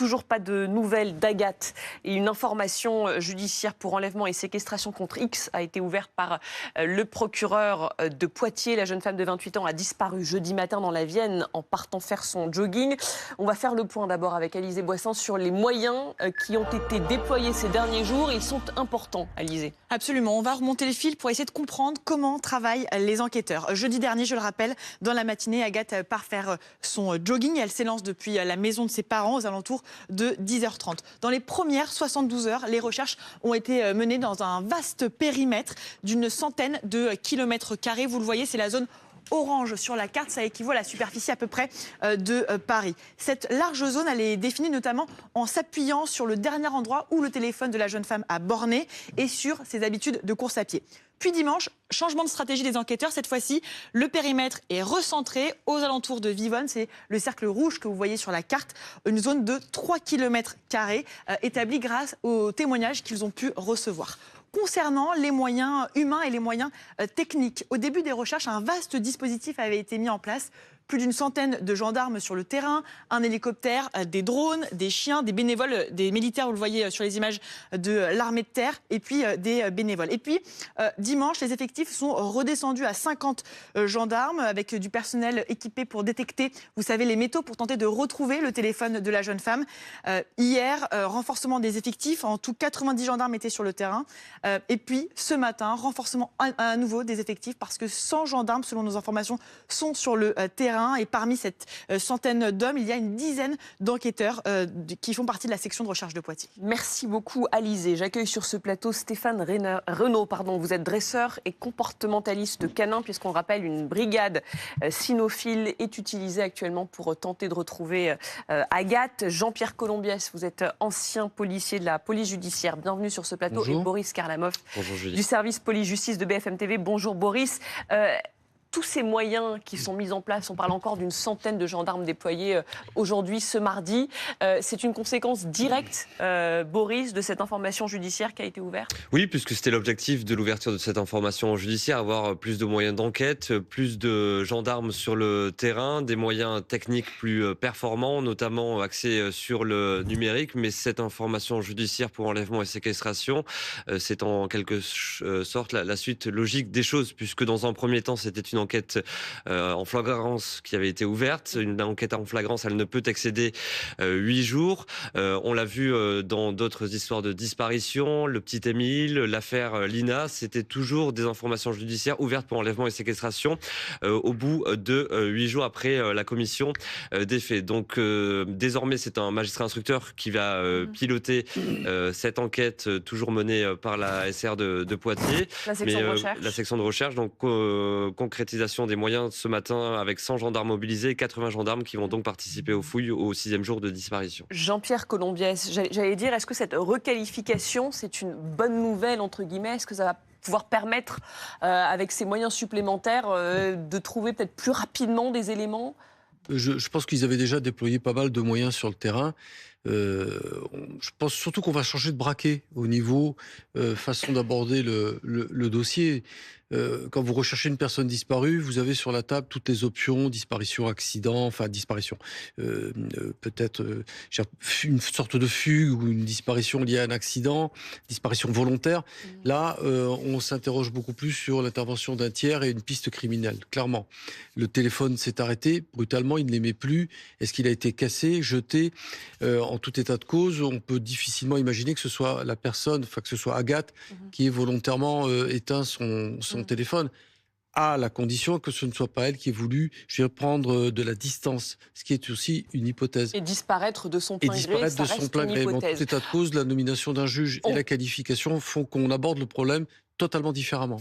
toujours pas de nouvelles d'Agathe et une information judiciaire pour enlèvement et séquestration contre X a été ouverte par le procureur de Poitiers. La jeune femme de 28 ans a disparu jeudi matin dans la Vienne en partant faire son jogging. On va faire le point d'abord avec Alizée Boissin sur les moyens qui ont été déployés ces derniers jours. Ils sont importants, Alizée. Absolument. On va remonter les fils pour essayer de comprendre comment travaillent les enquêteurs. Jeudi dernier, je le rappelle, dans la matinée, Agathe part faire son jogging. Elle s'élance depuis la maison de ses parents aux alentours de 10h30. Dans les premières 72 heures, les recherches ont été menées dans un vaste périmètre d'une centaine de kilomètres carrés. Vous le voyez, c'est la zone orange sur la carte, ça équivaut à la superficie à peu près de Paris. Cette large zone, elle est définie notamment en s'appuyant sur le dernier endroit où le téléphone de la jeune femme a borné et sur ses habitudes de course à pied. Puis dimanche, changement de stratégie des enquêteurs. Cette fois-ci, le périmètre est recentré aux alentours de Vivonne. C'est le cercle rouge que vous voyez sur la carte. Une zone de 3 km² établie grâce aux témoignages qu'ils ont pu recevoir. Concernant les moyens humains et les moyens techniques, au début des recherches, un vaste dispositif avait été mis en place. Plus d'une centaine de gendarmes sur le terrain, un hélicoptère, des drones, des chiens, des bénévoles, des militaires, vous le voyez sur les images de l'armée de terre, et puis des bénévoles. Et puis, dimanche, les effectifs sont redescendus à 50 gendarmes avec du personnel équipé pour détecter, vous savez, les métaux pour tenter de retrouver le téléphone de la jeune femme. Hier, renforcement des effectifs, en tout 90 gendarmes étaient sur le terrain. Et puis, ce matin, renforcement à nouveau des effectifs parce que 100 gendarmes, selon nos informations, sont sur le terrain. Et parmi cette centaine d'hommes, il y a une dizaine d'enquêteurs qui font partie de la section de recherche de Poitiers. Merci beaucoup, Alizée. J'accueille sur ce plateau Stéphane Renaud. Vous êtes dresseur et comportementaliste canin, puisqu'on rappelle une brigade cynophile est utilisée actuellement pour tenter de retrouver Agathe. Jean-Pierre Colombiès, vous êtes ancien policier de la police judiciaire. Bienvenue sur ce plateau. Bonjour. Et Boris Karlamov, du service police-justice de BFM TV. Bonjour Boris. Tous ces moyens qui sont mis en place, on parle encore d'une centaine de gendarmes déployés aujourd'hui, ce mardi. C'est une conséquence directe, Boris, de cette information judiciaire qui a été ouverte ? Oui, puisque c'était l'objectif de l'ouverture de cette information judiciaire, avoir plus de moyens d'enquête, plus de gendarmes sur le terrain, des moyens techniques plus performants, notamment axés sur le numérique. Mais cette information judiciaire pour enlèvement et séquestration, c'est en quelque sorte la suite logique des choses, puisque dans un premier temps, c'était une enquête en flagrance qui avait été ouverte. Une enquête en flagrance, elle ne peut excéder 8 jours. On l'a vu dans d'autres histoires de disparition, le petit Émile, l'affaire Lina, c'était toujours des informations judiciaires ouvertes pour enlèvement et séquestration au bout de 8 jours après la commission des faits. Donc désormais, c'est un magistrat instructeur qui va piloter cette enquête toujours menée par la SR de Poitiers. La section de recherche. La section de recherche, donc concrétisation des moyens ce matin avec 100 gendarmes mobilisés et 80 gendarmes qui vont donc participer aux fouilles au 6e jour de disparition. Jean-Pierre Colombiès, j'allais dire, est-ce que cette requalification, c'est une bonne nouvelle, entre guillemets ? Est-ce que ça va pouvoir permettre, avec ces moyens supplémentaires, de trouver peut-être plus rapidement des éléments ? Je pense qu'ils avaient déjà déployé pas mal de moyens sur le terrain. Je pense surtout qu'on va changer de braquet au niveau façon d'aborder le dossier. Quand vous recherchez une personne disparue, vous avez sur la table toutes les options, disparition, accident, enfin disparition, peut-être une sorte de fugue ou une disparition liée à un accident, disparition volontaire. Là, on s'interroge beaucoup plus sur l'intervention d'un tiers et une piste criminelle, clairement. Le téléphone s'est arrêté, brutalement, il ne l'aimait plus. Est-ce qu'il a été cassé, jeté ? En tout état de cause, on peut difficilement imaginer que ce soit la personne, enfin que ce soit Agathe, qui ait volontairement éteint son téléphone, à la condition que ce ne soit pas elle qui ait voulu prendre de la distance, ce qui est aussi une hypothèse. Et disparaître de son plein gré, ça reste une hypothèse. En tout état de cause, la nomination d'un juge et la qualification font qu'on aborde le problème totalement différemment.